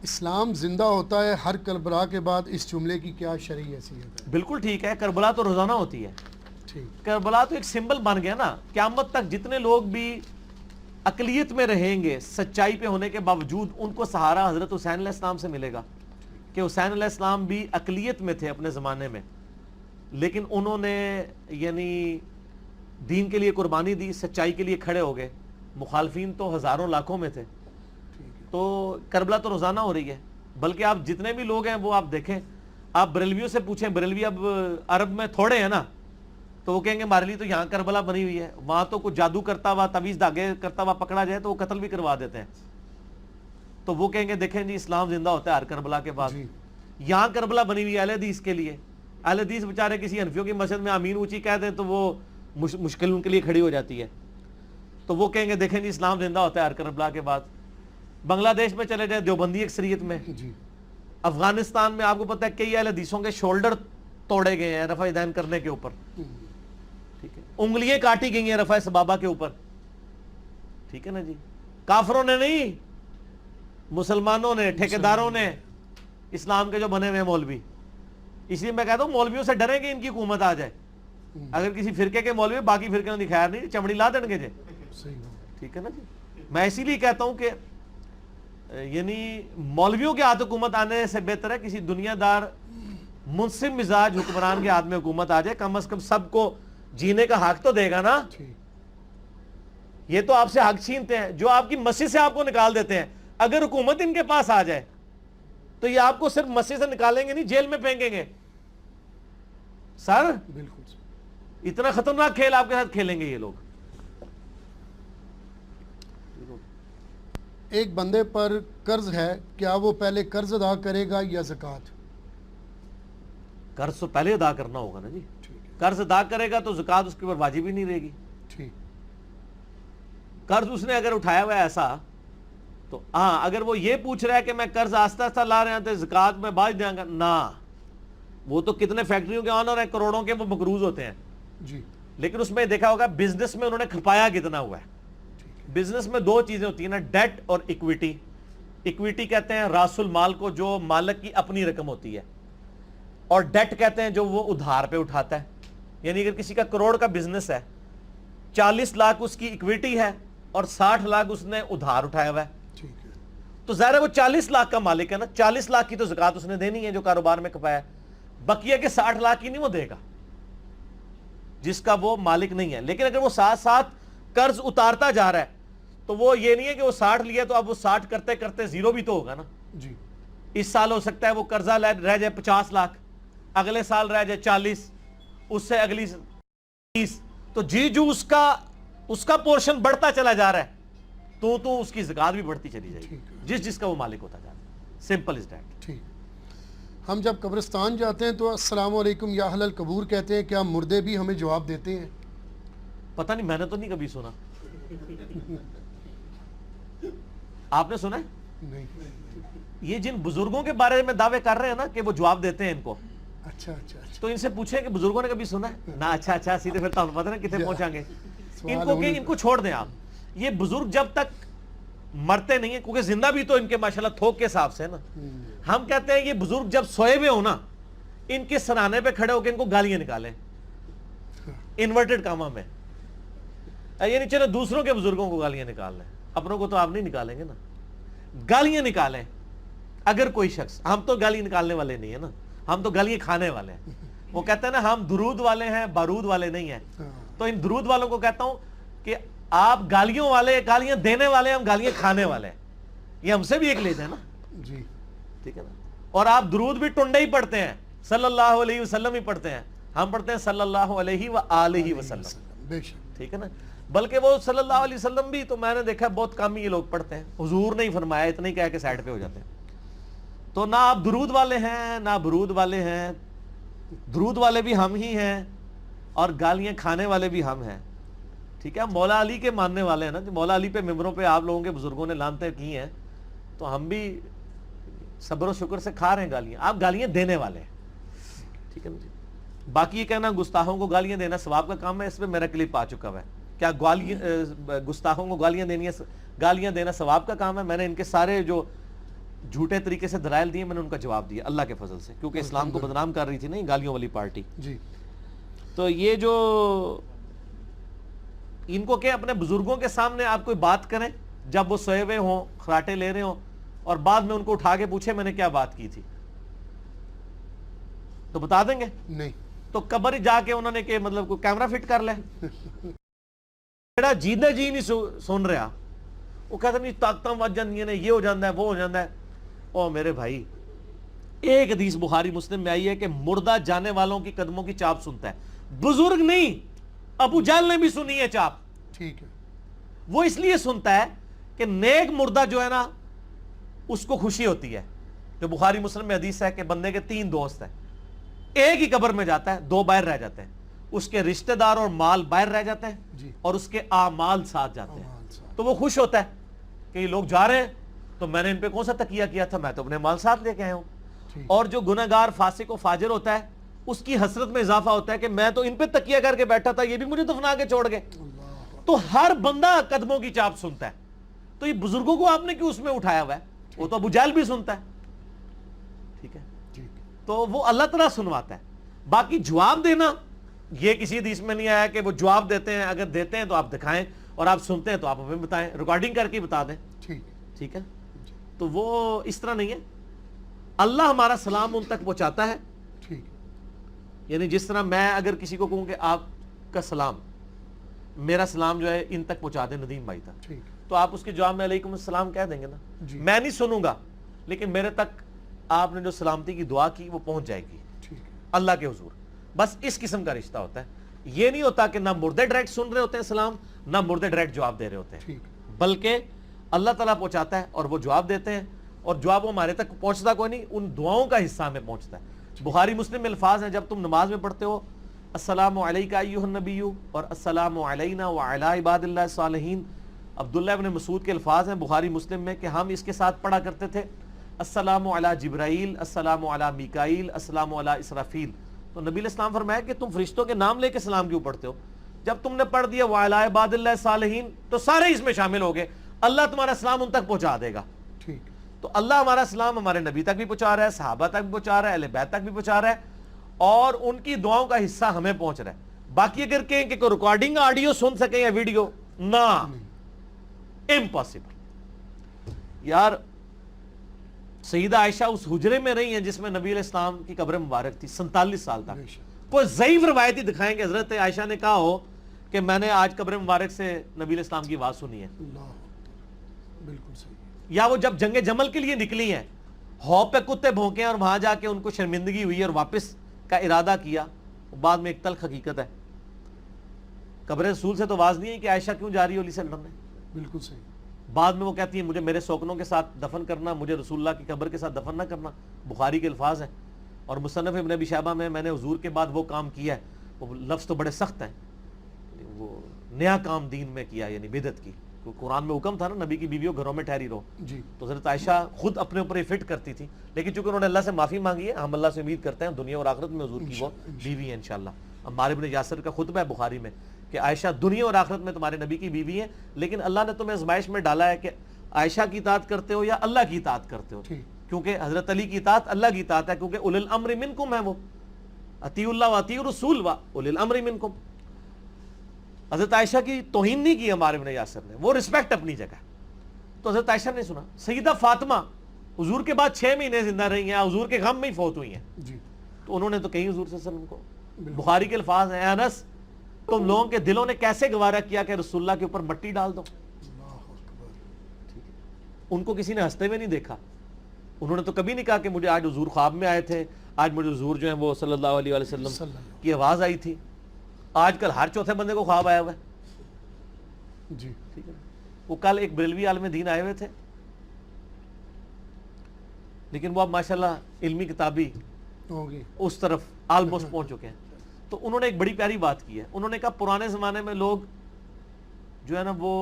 اسلام زندہ ہوتا ہے ہر کربلا کے بعد، اس جملے کی کیا شرعی حیثیت ہے؟ بالکل ٹھیک ہے، کربلا تو روزانہ ہوتی ہے. ٹھیک. کربلا تو ایک سمبل بن گیا نا. قیامت تک جتنے لوگ بھی اقلیت میں رہیں گے سچائی پہ ہونے کے باوجود، ان کو سہارا حضرت حسین علیہ السلام سے ملے گا. کہ حسین علیہ السلام بھی اقلیت میں تھے اپنے زمانے میں، لیکن انہوں نے یعنی دین کے لیے قربانی دی، سچائی کے لیے کھڑے ہو گئے. مخالفین تو ہزاروں لاکھوں میں تھے. تو کربلا تو روزانہ ہو رہی ہے. بلکہ آپ جتنے بھی لوگ ہیں وہ آپ دیکھیں، آپ بریلویوں سے پوچھیں، بریلوی اب عرب میں تھوڑے ہیں نا، تو وہ کہیں گے ہمارے لیے تو یہاں کربلا بنی ہوئی ہے، وہاں تو کچھ جادو کرتا ہوا، تعویذ دھاگے کرتا ہوا پکڑا جائے تو وہ قتل بھی کروا دیتے ہیں. تو وہ کہیں گے دیکھیں جی اسلام زندہ ہوتا ہے ہر کربلا کے بعد. یہاں کربلا بنی ہوئی ہے اہل حدیث کے لیے. اہل حدیث بیچارے کسی حنفیوں کی مسجد میں آمین اونچی کہہ دیں تو وہ مشکل ان کے لیے کھڑی ہو جاتی ہے. تو وہ کہیں گے دیکھیں جی اسلام زندہ ہوتا ہے ہر کربلا کے بعد. بنگلہ دیش میں چلے جائیں دیوبندی اکثریت میں. افغانستان میں آپ کو پتہ ہے کئی اہل حدیثوں کے شولڈر توڑے گئے ہیں رفع دین کرنے کے اوپر. ٹھیک ہے، انگلیاں کاٹی گئی ہیں رفع سبابہ کے اوپر. ٹھیک ہے نا جی. کافروں نے نہیں، مسلمانوں نے، ٹھیکیداروں نے، اسلام کے جو بنے ہوئے مولوی. اس لیے میں کہتا ہوں مولویوں سے ڈریں گے ان کی حکومت آ جائے. اگر کسی فرقے کے مولوی باقی فرقے نے خیر نہیں، چمڑی لا دیں گے جی. ٹھیک ہے نا جی. میں اسی لیے کہتا ہوں کہ یعنی مولویوں کے ہاتھ حکومت آنے سے بہتر ہے کسی دنیا دار منصف مزاج حکمران کے ہاتھ میں حکومت آ جائے. کم از کم سب کو جینے کا حق تو دے گا نا. یہ تو آپ سے حق چھینتے ہیں، جو آپ کی مسجد سے آپ کو نکال دیتے ہیں. اگر حکومت ان کے پاس آ جائے تو یہ آپ کو صرف مسجد سے نکالیں گے نہیں، جیل میں پھینکیں گے. سر بالکل اتنا خطرناک کھیل آپ کے ساتھ کھیلیں گے یہ لوگ. ایک بندے پر قرض ہے، کیا وہ پہلے قرض ادا کرے گا یا زکوٰۃ؟ قرض تو پہلے ادا کرنا ہوگا نا جی. قرض ادا کرے گا تو زکوٰۃ اس کے اوپر واجب ہی نہیں رہے گی. قرض اس نے اگر اٹھایا ہوا ہے ایسا تو ہاں، اگر وہ یہ پوچھ رہا ہے کہ میں قرض آہستہ آہستہ لا رہے ہیں تو زکوٰۃ میں باز دیں گا نا. وہ تو کتنے فیکٹریوں کے آنر ہیں، کروڑوں کے وہ مقروض ہوتے ہیں جی. لیکن اس میں دیکھا ہوگا بزنس میں انہوں نے کھپایا کتنا ہوا ہے. بزنس میں دو چیزیں ہوتی ہیں نا، ڈیٹ اور ایکویٹی. ایکویٹی کہتے ہیں راس المال کو جو مالک کی اپنی رقم ہوتی ہے، اور ڈیٹ کہتے ہیں جو وہ ادھار پہ اٹھاتا ہے. یعنی اگر کسی کا کروڑ کا بزنس ہے، 40 لاکھ اس کی ایکویٹی ہے اور 60 لاکھ اس نے ادھار اٹھایا ہوا ہے، تو ظاہر ہے وہ 40 لاکھ کا مالک ہے نا. 40 لاکھ کی تو زکوٰۃ اس نے دینی ہے جو کاروبار میں کھپایا ہے. بقیہ کے 60 لاکھ کی نہیں وہ دے گا جس کا وہ مالک نہیں ہے. لیکن اگر وہ ساتھ ساتھ قرض اتارتا جا رہا ہے تو وہ یہ نہیں ہے کہ وہ 60 لیا تو اب وہ 60 کرتے کرتے زیرو بھی تو ہوگا نا جی. اس سال ہو سکتا ہے وہ قرضہ رہ جائے 50 لاکھ، اگلے سال رہ جائے 40، اس سے اگلی 30. تو جی جو اس کا پورشن بڑھتا چلا جا رہا ہے تو اس کی زکوٰۃ بھی بڑھتی چلی جائے گی جس کا وہ مالک ہوتا جا رہا ہے. Simple is that. ٹھیک. ہم جب قبرستان جاتے ہیں تو السلام علیکم یا اہل القبور کہتے ہیں، کیا مردے بھی ہمیں جواب دیتے ہیں؟ پتہ نہیں، میں نے تو نہیں کبھی سنا. آپ نے سنا ہے؟ نہیں. یہ جن بزرگوں کے بارے میں دعوے کر رہے ہیں نا کہ وہ جواب دیتے ہیں ان کو، اچھا تو ان سے پوچھیں کہ بزرگوں نے کبھی سنا ہے نا. اچھا سیدھے پھر تو پتہ نہیں کتنے پہنچیں گے. ان کو چھوڑ دیں آپ. یہ بزرگ جب تک مرتے نہیں ہیں، کیونکہ زندہ بھی تو ان کے ماشاءاللہ تھوک کے حساب سے نا. ہم کہتے ہیں یہ بزرگ جب سوئے ہوئے ہو نا، ان کے سرانے پہ کھڑے ہو کے ان کو گالیاں نکالیں. انورٹڈ کاما میں یعنی چلو دوسروں کے بزرگوں کو گالیاں نکال لیں، اپنوں کو تو آپ نہیں نکالیں گے نا. گالیاں نکالیں اگر کوئی شخص. ہم تو گالی نکالنے والے نہیں ہیں نا، ہم تو گالیاں کھانے والے ہیں. وہ کہتے ہیں نا ہم درود والے ہیں، بارود والے نہیں ہیں. تو ان درود والوں کو کہتا ہوں کہ آپ گالیوں والے، گالیاں دینے والے، ہم گالیاں کھانے والے ہیں. یہ ہم سے بھی ایک لیتے ہیں نا جی. ٹھیک ہے نا. اور آپ درود بھی ٹنڈے ہی پڑھتے ہیں، صلی اللہ علیہ وسلم ہی پڑھتے ہیں. ہم پڑھتے ہیں صلی اللہ علیہ وآلہ وسلم. ٹھیک ہے نا. بلکہ وہ صلی اللہ علیہ وسلم بھی تو میں نے دیکھا بہت کم ہی یہ لوگ پڑھتے ہیں. حضور نہیں فرمایا، اتنا ہی کہہ کے سائڈ پہ ہو جاتے ہیں. تو نہ آپ درود والے ہیں نہ برود والے ہیں. درود والے بھی ہم ہی ہیں اور گالیاں کھانے والے بھی ہم ہیں. ٹھیک ہے. مولا علی کے ماننے والے ہیں نا. مولا علی پہ ممبروں پہ آپ لوگوں کے بزرگوں نے لانتیں کی ہیں، تو ہم بھی صبر و شکر سے کھا رہے ہیں گالیاں. آپ گالیاں دینے والے ہیں. ٹھیک ہے نا جی. باقی یہ کہنا گستاخوں کو گالیاں دینا ثواب کا کام ہے، اس پہ میرا کلپ آ چکا ہے. کیا گستاخوں کو گالیاں دینا ثواب کا کام ہے؟ میں نے ان کے سارے جو جھوٹے طریقے سے دلائل دیے, میں نے ان کا جواب دیا اللہ کے فضل سے, کیونکہ اسلام کو بدنام کر رہی تھی نا یہ گالیوں والی پارٹی. جی تو یہ جو ان کو کہ اپنے بزرگوں کے سامنے آپ کوئی بات کریں جب وہ سوئے ہوئے ہوں, خراٹے لے رہے ہوں, اور بعد میں ان کو اٹھا کے پوچھے میں نے کیا بات کی تھی, تو بتا دیں گے؟ نہیں. تو قبر جا کے انہوں نے کہ مطلب کوئی کیمرہ فٹ کر لے, جیڑا جیندے جی نہیں سن رہا وہ کہتا نہیں طاقتاں وج جاندیاں نے, یہ ہو جاندہ ہے وہ ہو جاندہ ہے. او میرے بھائی, ایک حدیث بخاری مسلم میں آئی ہے کہ مردہ جانے والوں کی قدموں کی چاپ سنتا ہے, بزرگ نہیں, ابو جہل نے بھی سنی ہے چاپ. ٹھیک ہے. وہ اس لیے سنتا ہے کہ نیک مردہ جو ہے نا اس کو خوشی ہوتی ہے. جو بخاری مسلم میں حدیث ہے کہ بندے کے 3 دوست ہیں, ایک ہی قبر میں جاتا ہے, 2 باہر رہ جاتے ہیں, اس کے رشتہ دار اور مال باہر رہ جاتے ہیں, جی. اور اس کے اعمال ساتھ جاتے ہیں. تو وہ خوش ہوتا ہے کہ یہ لوگ جا رہے ہیں تو میں نے ان پہ کون سا تقیہ کیا تھا, میں تو اپنے مال ساتھ لے کے آیا ہوں. اور جو گنہگار فاسق و فاجر ہوتا ہے اس کی حسرت میں اضافہ ہوتا ہے کہ میں تو ان پہ تقیہ کر کے بیٹھا تھا, یہ بھی مجھے دفنا کے چھوڑ گئے. تو ہر بندہ قدموں کی چاپ سنتا ہے. تو یہ بزرگوں کو آپ نے کیوں اس میں اٹھایا ہوا ہے؟ وہ تو ابو جہل بھی سنتا ہے. ٹھیک ہے, تو وہ اللہ تعالیٰ سنواتا ہے. باقی جواب دینا یہ کسی حدیث میں نہیں آیا کہ وہ جواب دیتے ہیں, اگر دیتے ہیں تو آپ دکھائیں, اور آپ سنتے ہیں تو آپ ہمیں بتائیں, ریکارڈنگ کر کے بتا دیں. ٹھیک ہے, تو وہ اس طرح نہیں ہے. اللہ ہمارا سلام ان تک پہنچاتا ہے. یعنی جس طرح میں اگر کسی کو کہوں کہ آپ کا سلام, میرا سلام جو ہے ان تک پہنچا دیں ندیم بھائی تک, تو آپ اس کے جواب میں علیکم السلام کہہ دیں گے نا. میں نہیں سنوں گا لیکن میرے تک آپ نے جو سلامتی کی دعا کی وہ پہنچ جائے گی اللہ کے حضور. بس اس قسم کا رشتہ ہوتا ہے. یہ نہیں ہوتا کہ نہ مردے ڈائریکٹ سن رہے ہوتے ہیں سلام, نہ مردے ڈائریکٹ جواب دے رہے ہوتے ہیں, بلکہ اللہ تعالیٰ پہنچاتا ہے اور وہ جواب دیتے ہیں, اور جواب وہ ہمارے تک پہنچتا کوئی نہیں, ان دعاؤں کا حصہ ہمیں پہنچتا ہے. بخاری مسلم میں الفاظ ہیں جب تم نماز میں پڑھتے ہو السلام علیکہ ایھا النبی اور السلام علینا وعلی عباد اللہ الصالحین. عبداللہ ابن مسعود کے الفاظ ہیں بخاری مسلم میں کہ ہم اس کے ساتھ پڑھا کرتے تھے السلام علی جبرائیل, السلام علی میکائیل, السلام علی اسرافیل. تو نبی علیہ السلام فرمایا کہ تم فرشتوں کے نام لے کے سلام کیوں پڑھتے ہو؟ جب تم نے پڑھ دیا وعلی عباد اللہ الصالحین تو سارے اس میں شامل ہو گئے, اللہ تمہارا سلام ان تک پہنچا دے گا. تو اللہ ہمارا سلام ہمارے نبی تک بھی پہنچا رہا ہے, صحابہ تک بھی پہنچا رہا ہے, اہل بیت تک بھی پہنچا رہا ہے, اور ان کی دعاؤں کا حصہ ہمیں پہنچ رہا ہے. باقی اگر کہیں کہ کوئی ریکارڈنگ آڈیو سن سکیں یا ویڈیو, نہ, امپاسبل. یار سیدہ عائشہ اس حجرے میں رہی ہیں جس میں نبی علیہ السلام کی قبر مبارک تھی 47 سال تک. کوئی ضعیف روایتی دکھائیں کہ حضرت عائشہ نے کہا ہو کہ میں نے آج قبر مبارک سے نبی علیہ السلام کی آواز سنی ہے. بالکل صحیح. یا وہ جب جنگ جمل کے لیے نکلی ہیں, ہو پہ کتے بھونکے اور وہاں جا کے ان کو شرمندگی ہوئی اور واپس کا ارادہ کیا, بعد میں ایک تلخ حقیقت ہے قبر رسول سے تو آواز نہیں ہے کہ عائشہ کیوں جا رہی ہو علیہ وسلم نے. بالکل صحیح. بعد میں وہ کہتی ہیں مجھے میرے سوکنوں کے ساتھ دفن کرنا, مجھے رسول اللہ کی قبر کے ساتھ دفن نہ کرنا. بخاری کے الفاظ ہیں, اور مصنف ابن ابی شیبہ میں نے حضور کے بعد وہ کام کیا ہے, وہ لفظ تو بڑے سخت ہیں, وہ نیا کام دین میں کیا یعنی بدعت کی. قرآن میں حکم تھا نا نبی کی بیویوں گھروں میں ٹھہری رہو, تو حضرت عائشہ خود اپنے اوپر ہی فٹ کرتی تھی, لیکن چونکہ انہوں نے اللہ سے معافی مانگی ہے, ہم اللہ سے امید کرتے ہیں دنیا اور آخرت میں حضور کی وہ بیوی ہے انشاءاللہ. عمار بن یاسر کا خطبہ ہے بخاری میں کہ عائشہ دنیا اور آخرت میں تمہارے نبی کی بیوی ہے, لیکن اللہ نے تمہیں آزمائش میں ڈالا ہے کہ عائشہ کی اطاعت کرتے ہو یا اللہ کی اطاعت کرتے ہو, کیونکہ حضرت علی کی اطاعت اللہ کی اطاعت ہے, کیونکہ اولی الامر منکم ہے, وہ اطیعوا اللہ واطیعوا الرسول واولی الامر منکم. حضرت عائشہ کی توہین نہیں کی عمار بن یاسر نے, وہ رسپیکٹ اپنی جگہ. تو حضرت عائشہ نے سنا. سیدہ فاطمہ حضور کے بعد 6 مہینے زندہ رہی ہیں, حضور کے غم میں ہی فوت ہوئی ہیں, تو انہوں نے تو کہیں حضور صلی اللہ علیہ وسلم کو. بخاری کے الفاظ ہیں انس تم لوگوں کے دلوں نے کیسے گوارا کیا کہ رسول اللہ کے اوپر مٹی ڈال دو. ان کو کسی نے ہنستے ہوئے نہیں دیکھا, انہوں نے تو کبھی نہیں کہا کہ مجھے آج حضور خواب میں آئے تھے, آج مجھے حضور جو ہیں وہ صلی اللہ علیہ وسلم کی آواز آئی تھی. آج کل ہر چوتھے بندے کو خواب آیا ہوا ہے. ٹھیک ہے, وہ کل ایک بریلوی عالم دین آئے ہوئے تھے, لیکن وہ اب ماشاءاللہ علمی کتابی اس طرف آلموسٹ پہنچ چکے ہیں. تو انہوں نے ایک بڑی پیاری بات کی ہے. انہوں نے کہا پرانے زمانے میں لوگ جو ہے نا وہ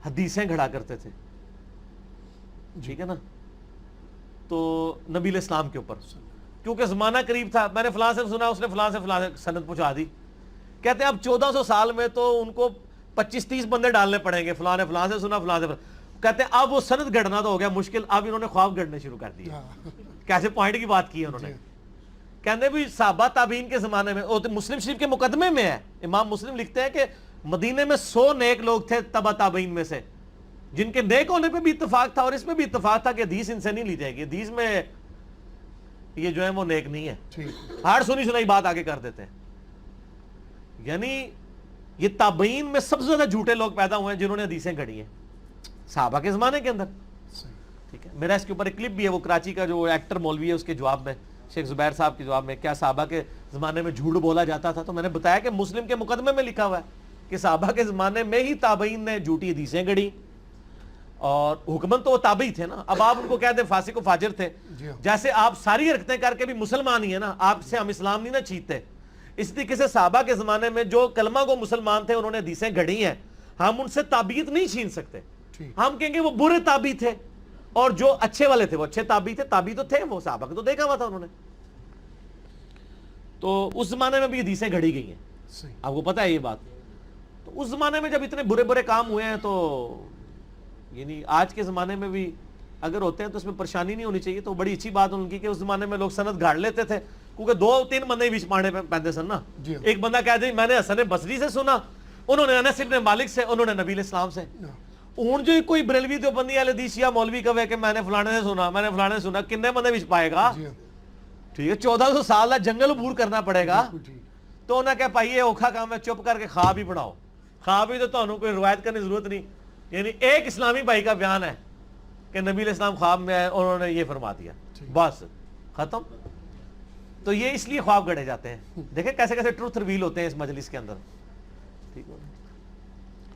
حدیثیں گھڑا کرتے تھے, ٹھیک ہے نا, تو نبی علیہ السلام کے اوپر, کیونکہ زمانہ قریب تھا, میں نے فلاں سے سنا, اس نے فلاں سے فلاں سند پہنچا دی. کہتے ہیں اب 1400 سال میں تو ان کو 25-30 بندے ڈالنے پڑیں گے, فلاں نے فلاں سے سنا, فلاں سے کہتے ہیں اب وہ سند گڑنا تو ہو گیا مشکل, اب انہوں نے خواب گڑنے شروع کر دیے. کیسے پوائنٹ کی بات کی ہے انہوں نے, کہتے بھی صحابہ تابعین کے زمانے میں, مسلم شریف کے مقدمے میں ہے, امام مسلم لکھتے ہیں کہ مدینے میں 100 نیک لوگ تھے تبع تابعین میں سے, جن کے نیک ہونے پہ بھی اتفاق تھا اور اس میں بھی اتفاق تھا کہ حدیث ان سے نہیں لی جائے گی, حدیث میں یہ جو ہے وہ نیک نہیں ہے, ہر سنی سنائی بات آگے کر دیتے ہیں. یعنی یہ تابعین میں سب سے زیادہ جھوٹے لوگ پیدا ہوئے ہیں جنہوں نے حدیثیں گھڑی ہیں صحابہ کے زمانے کے اندر. ٹھیک ہے, میرا اس کے اوپر ایک کلپ بھی ہے, وہ کراچی کا جو ایکٹر مولوی ہے اس کے جواب میں, شیخ زبیر صاحب کے جواب میں, کیا صحابہ کے زمانے میں جھوٹ بولا جاتا تھا, تو میں نے بتایا کہ مسلم کے مقدمے میں لکھا ہوا ہے کہ صحابہ کے زمانے میں ہی تابعین نے جھوٹی حدیثیں گھڑی, اور حکمن تو وہ تابعی تھے نا. اب آپ ان کو کہہ دیں فاسق و فاجر تھے, جیسے آپ ساری حرکتیں کر کے بھی مسلمان ہی ہیں نا, آپ سے ہم اسلام نہیں نہ چھینتے. اس طریقے سے صحابہ کے زمانے میں جو کلمہ کو مسلمان تھے انہوں نے حدیثیں گھڑی ہیں, ہم ان سے تابعیت نہیں چھین سکتے. ہم کہیں گے وہ برے تابعی تھے, اور جو اچھے والے تھے وہ اچھے تابعی تھے, تابعی تو تھے, وہ صحابہ کو تو دیکھا ہوا تھا انہوں نے. تو اس زمانے میں بھی حدیثیں گھڑی گئی ہیں, آپ کو پتہ ہے یہ بات. تو اس زمانے میں جب اتنے برے برے کام ہوئے ہیں, تو یعنی آج کے زمانے میں بھی اگر ہوتے ہیں تو اس میں پریشانی نہیں ہونی چاہیے. تو بڑی اچھی بات ان کی کہ اس زمانے میں لوگ سند گھاڑ لیتے تھے, کیونکہ 2-3 بندے بیچ پانے پہنتے سن نا. ایک بندہ کہہ دیں میں نے حسن بصری سے سنا, انہوں نے انس بن مالک سے, انہوں نے نبی علیہ السلام سے. اون جو کوئی بریلوی دیوبندی اہل حدیث یا مولوی کہے کہ میں نے فلانے سے سنا, میں نے فلانے سے سنا, کتنے بندے بیچ پائے گا؟ ٹھیک ہے, 1400 سال جنگل عبور کرنا پڑے گا. تو انہیں کہا بھائی یہ اوکھا کام ہے, چپ کر کے خواب ہی پڑھاؤ. خواب ہی تو تمہیں کوئی روایت کرنے کی ضرورت نہیں. یعنی ایک اسلامی بھائی کا بیان ہے کہ نبی علیہ السلام خواب میں آئے, انہوں نے یہ فرما دیا, بس ختم. تو یہ اس لیے خواب گڑے جاتے ہیں. دیکھیں کیسے کیسے ٹروتھ ریویل ہوتے ہیں اس مجلس کے اندر. ٹھیک ہے.